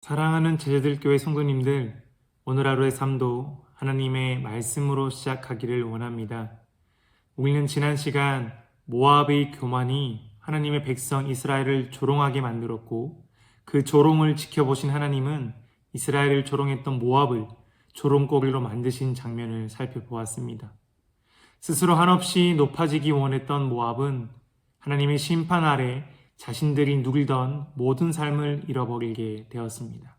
사랑하는 제자들교회 성도님들, 오늘 하루의 삶도 하나님의 말씀으로 시작하기를 원합니다. 우리는 지난 시간 모압의 교만이 하나님의 백성 이스라엘을 조롱하게 만들었고, 그 조롱을 지켜보신 하나님은 이스라엘을 조롱했던 모압을 조롱거리로 만드신 장면을 살펴보았습니다. 스스로 한없이 높아지기 원했던 모압은 하나님의 심판 아래 자신들이 누리던 모든 삶을 잃어버리게 되었습니다.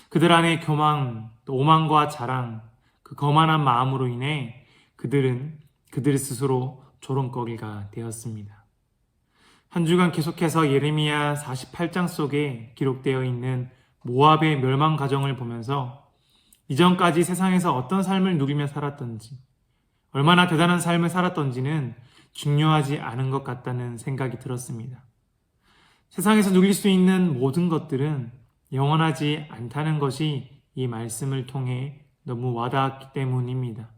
그들 안의 교만, 또 오만과 자랑, 그 거만한 마음으로 인해 그들은 그들 스스로 조롱거리가 되었습니다. 한 주간 계속해서 예레미야 48장 속에 기록되어 있는 모압의 멸망 과정을 보면서 이전까지 세상에서 어떤 삶을 누리며 살았던지, 얼마나 대단한 삶을 살았던지는 중요하지 않은 것 같다는 생각이 들었습니다. 세상에서 누릴 수 있는 모든 것들은 영원하지 않다는 것이 이 말씀을 통해 너무 와닿았기 때문입니다.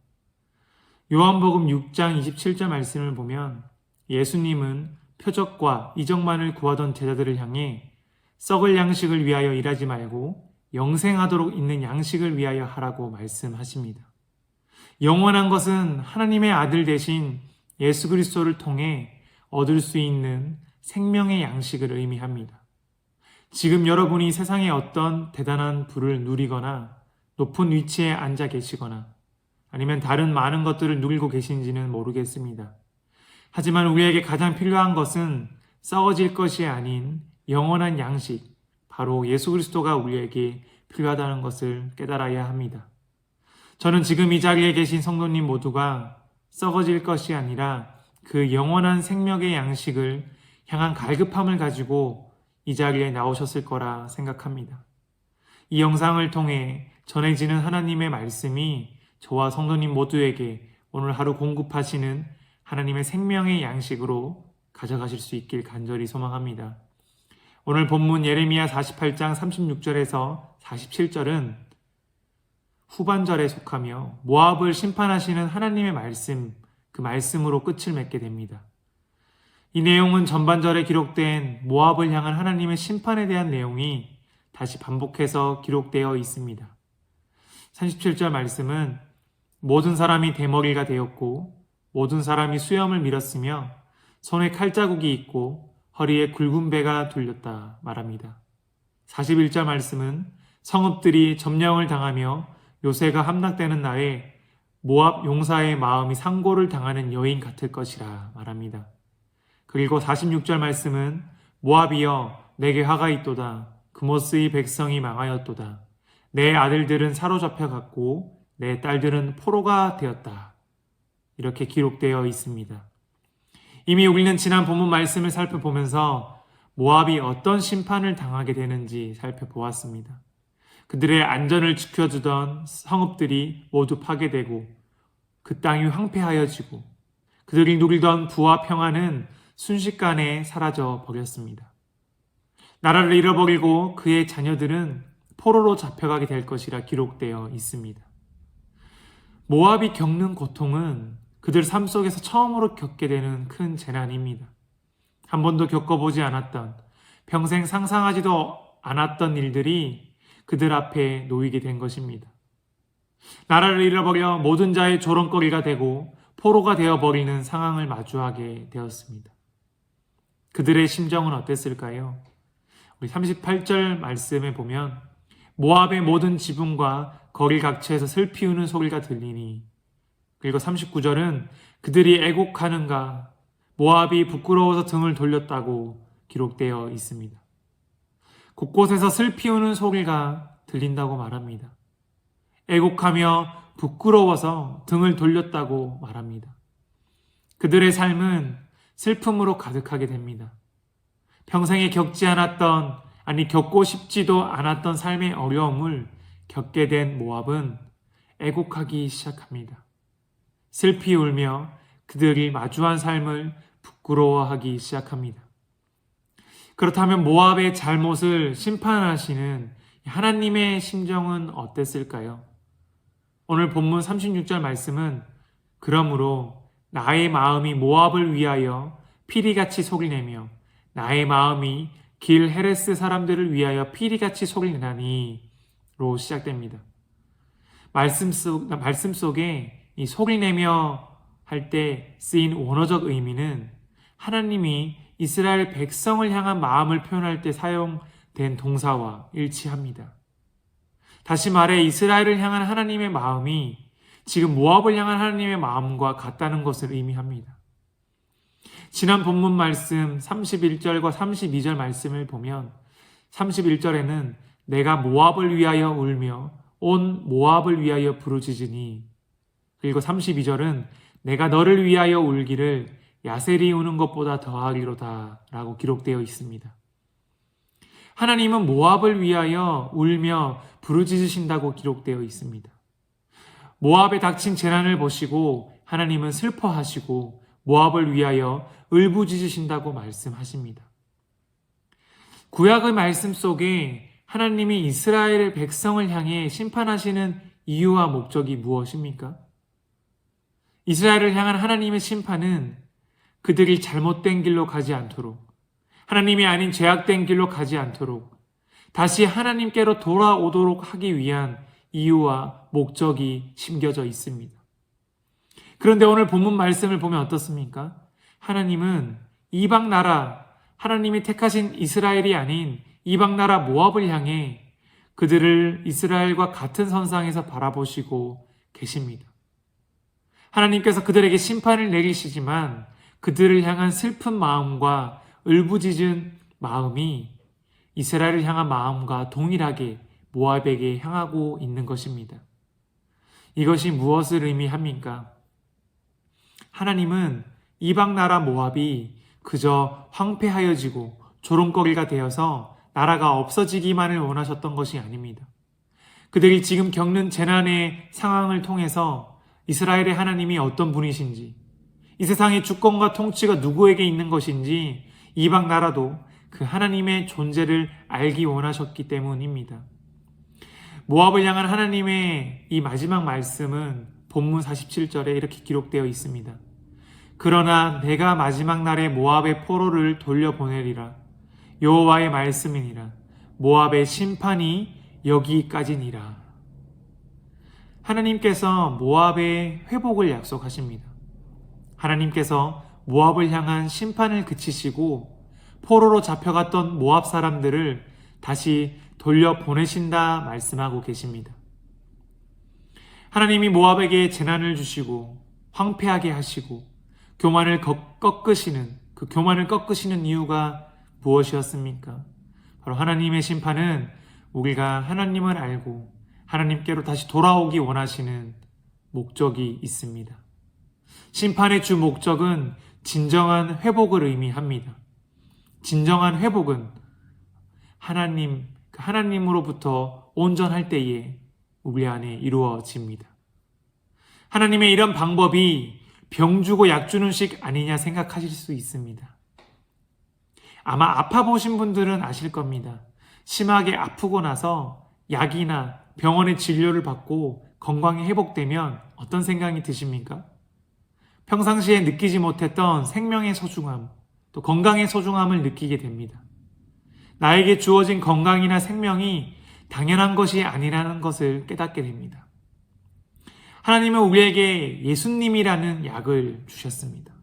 요한복음 6장 27절 말씀을 보면 예수님은 표적과 이적만을 구하던 제자들을 향해 썩을 양식을 위하여 일하지 말고 영생하도록 있는 양식을 위하여 하라고 말씀하십니다. 영원한 것은 하나님의 아들 되신 예수 그리스도를 통해 얻을 수 있는 생명의 양식을 의미합니다. 지금 여러분이 세상의 어떤 대단한 부를 누리거나 높은 위치에 앉아 계시거나 아니면 다른 많은 것들을 누리고 계신지는 모르겠습니다. 하지만 우리에게 가장 필요한 것은 썩어질 것이 아닌 영원한 양식, 바로 예수 그리스도가 우리에게 필요하다는 것을 깨달아야 합니다. 저는 지금 이 자리에 계신 성도님 모두가 썩어질 것이 아니라 그 영원한 생명의 양식을 향한 갈급함을 가지고 이 자리에 나오셨을 거라 생각합니다. 이 영상을 통해 전해지는 하나님의 말씀이 저와 성도님 모두에게 오늘 하루 공급하시는 하나님의 생명의 양식으로 가져가실 수 있길 간절히 소망합니다. 오늘 본문 예레미야 48장 36절에서 47절은 후반절에 속하며 모압을 심판하시는 하나님의 말씀, 그 말씀으로 끝을 맺게 됩니다. 이 내용은 전반절에 기록된 모압을 향한 하나님의 심판에 대한 내용이 다시 반복해서 기록되어 있습니다. 37절 말씀은 모든 사람이 대머리가 되었고 모든 사람이 수염을 밀었으며 손에 칼자국이 있고 허리에 굵은 배가 둘렸다 말합니다. 41절 말씀은 성읍들이 점령을 당하며 요새가 함락되는 날에 모압 용사의 마음이 상고를 당하는 여인 같을 것이라 말합니다. 그리고 46절 말씀은 모압이여 내게 화가 있도다. 그모스의 백성이 망하였도다. 내 아들들은 사로잡혀갔고 내 딸들은 포로가 되었다. 이렇게 기록되어 있습니다. 이미 우리는 지난 본문 말씀을 살펴보면서 모압이 어떤 심판을 당하게 되는지 살펴보았습니다. 그들의 안전을 지켜주던 성읍들이 모두 파괴되고 그 땅이 황폐하여지고 그들이 누리던 부와 평안은 순식간에 사라져 버렸습니다. 나라를 잃어버리고 그의 자녀들은 포로로 잡혀가게 될 것이라 기록되어 있습니다. 모압이 겪는 고통은 그들 삶 속에서 처음으로 겪게 되는 큰 재난입니다. 한 번도 겪어보지 않았던, 평생 상상하지도 않았던 일들이 그들 앞에 놓이게 된 것입니다. 나라를 잃어버려 모든 자의 조롱거리가 되고 포로가 되어버리는 상황을 마주하게 되었습니다. 그들의 심정은 어땠을까요? 우리 38절 말씀에 보면 모압의 모든 지붕과 거리 각처에서 슬피 우는 소리가 들리니, 그리고 39절은 그들이 애곡하는가 모압이 부끄러워서 등을 돌렸다고 기록되어 있습니다. 곳곳에서 슬피 우는 소리가 들린다고 말합니다. 애곡하며 부끄러워서 등을 돌렸다고 말합니다. 그들의 삶은 슬픔으로 가득하게 됩니다. 평생에 겪지 않았던, 아니 겪고 싶지도 않았던 삶의 어려움을 겪게 된 모압은 애곡하기 시작합니다. 슬피 울며 그들이 마주한 삶을 부끄러워하기 시작합니다. 그렇다면 모압의 잘못을 심판하시는 하나님의 심정은 어땠을까요? 오늘 본문 36절 말씀은 그러므로 나의 마음이 모압을 위하여 피리같이 소리내며 나의 마음이 길 헤레스 사람들을 위하여 피리같이 속일내나니로 시작됩니다. 말씀 속에 이 속일내며 할 때 쓰인 원어적 의미는 하나님이 이스라엘 백성을 향한 마음을 표현할 때 사용된 동사와 일치합니다. 다시 말해 이스라엘을 향한 하나님의 마음이 지금 모압을 향한 하나님의 마음과 같다는 것을 의미합니다. 지난 본문 말씀 31절과 32절 말씀을 보면 31절에는 내가 모압을 위하여 울며 온 모압을 위하여 부르짖으니, 그리고 32절은 내가 너를 위하여 울기를 야셀이 우는 것보다 더하리로다 라고 기록되어 있습니다. 하나님은 모압을 위하여 울며 부르짖으신다고 기록되어 있습니다. 모압에 닥친 재난을 보시고 하나님은 슬퍼하시고 모압을 위하여 울부짖으신다고 말씀하십니다. 구약의 말씀 속에 하나님이 이스라엘 백성을 향해 심판하시는 이유와 목적이 무엇입니까? 이스라엘을 향한 하나님의 심판은 그들이 잘못된 길로 가지 않도록, 하나님이 아닌 죄악된 길로 가지 않도록 다시 하나님께로 돌아오도록 하기 위한 이유와 목적이 심겨져 있습니다. 그런데 오늘 본문 말씀을 보면 어떻습니까? 하나님은 이방 나라, 하나님이 택하신 이스라엘이 아닌 이방 나라 모압을 향해 그들을 이스라엘과 같은 선상에서 바라보시고 계십니다. 하나님께서 그들에게 심판을 내리시지만 그들을 향한 슬픈 마음과 울부짖은 마음이 이스라엘을 향한 마음과 동일하게 모압에게 향하고 있는 것입니다. 이것이 무엇을 의미합니까? 하나님은 이방 나라 모압이 그저 황폐하여지고 조롱거리가 되어서 나라가 없어지기만을 원하셨던 것이 아닙니다. 그들이 지금 겪는 재난의 상황을 통해서 이스라엘의 하나님이 어떤 분이신지, 이 세상의 주권과 통치가 누구에게 있는 것인지 이방 나라도 그 하나님의 존재를 알기 원하셨기 때문입니다. 모압을 향한 하나님의 이 마지막 말씀은 본문 47절에 이렇게 기록되어 있습니다. 그러나 내가 마지막 날에 모압의 포로를 돌려보내리라. 여호와의 말씀이니라. 모압의 심판이 여기까지니라. 하나님께서 모압의 회복을 약속하십니다. 하나님께서 모압을 향한 심판을 그치시고 포로로 잡혀갔던 모압 사람들을 다시 돌려보내신다 말씀하고 계십니다. 하나님이 모압에게 재난을 주시고 황폐하게 하시고 교만을 꺾으시는, 그 교만을 꺾으시는 이유가 무엇이었습니까? 바로 하나님의 심판은 우리가 하나님을 알고 하나님께로 다시 돌아오기 원하시는 목적이 있습니다. 심판의 주 목적은 진정한 회복을 의미합니다. 진정한 회복은 하나님으로부터 온전할 때에 우리 안에 이루어집니다. 하나님의 이런 방법이 병 주고 약 주는 식 아니냐 생각하실 수 있습니다. 아마 아파 보신 분들은 아실 겁니다. 심하게 아프고 나서 약이나 병원의 진료를 받고 건강이 회복되면 어떤 생각이 드십니까? 평상시에 느끼지 못했던 생명의 소중함, 또 건강의 소중함을 느끼게 됩니다. 나에게 주어진 건강이나 생명이 당연한 것이 아니라는 것을 깨닫게 됩니다. 하나님은 우리에게 예수님이라는 약을 주셨습니다.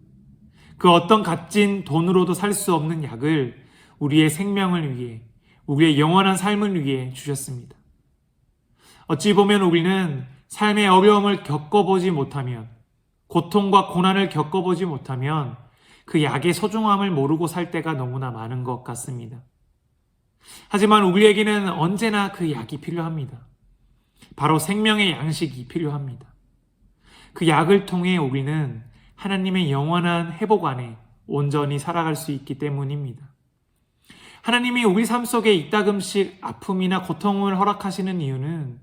그 어떤 값진 돈으로도 살 수 없는 약을 우리의 생명을 위해, 우리의 영원한 삶을 위해 주셨습니다. 어찌 보면 우리는 삶의 어려움을 겪어보지 못하면, 고통과 고난을 겪어보지 못하면 그 약의 소중함을 모르고 살 때가 너무나 많은 것 같습니다. 하지만 우리에게는 언제나 그 약이 필요합니다. 바로 생명의 양식이 필요합니다. 그 약을 통해 우리는 하나님의 영원한 회복 안에 온전히 살아갈 수 있기 때문입니다. 하나님이 우리 삶 속에 이따금씩 아픔이나 고통을 허락하시는 이유는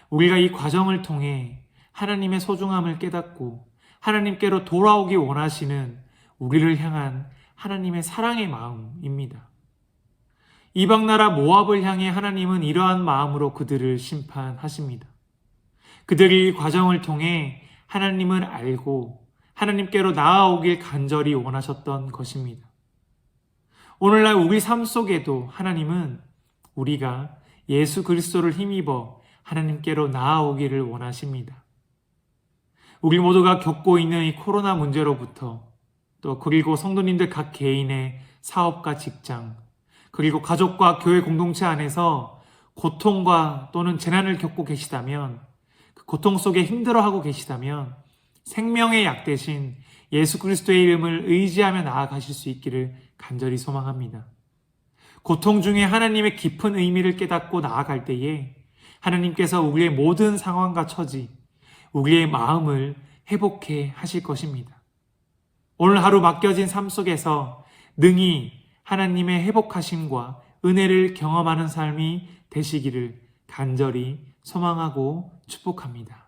우리가 이 과정을 통해 하나님의 소중함을 깨닫고 하나님께로 돌아오기 원하시는 우리를 향한 하나님의 사랑의 마음입니다. 이방 나라 모압을 향해 하나님은 이러한 마음으로 그들을 심판하십니다. 그들이 이 과정을 통해 하나님을 알고 하나님께로 나아오길 간절히 원하셨던 것입니다. 오늘날 우리 삶 속에도 하나님은 우리가 예수 그리스도를 힘입어 하나님께로 나아오기를 원하십니다. 우리 모두가 겪고 있는 이 코로나 문제로부터 또 그리고 성도님들 각 개인의 사업과 직장, 그리고 가족과 교회 공동체 안에서 고통과 또는 재난을 겪고 계시다면, 그 고통 속에 힘들어하고 계시다면 생명의 약 대신 예수 그리스도의 이름을 의지하며 나아가실 수 있기를 간절히 소망합니다. 고통 중에 하나님의 깊은 의미를 깨닫고 나아갈 때에 하나님께서 우리의 모든 상황과 처지, 우리의 마음을 회복해 하실 것입니다. 오늘 하루 맡겨진 삶 속에서 능히 하나님의 회복하심과 은혜를 경험하는 삶이 되시기를 간절히 소망하고 축복합니다.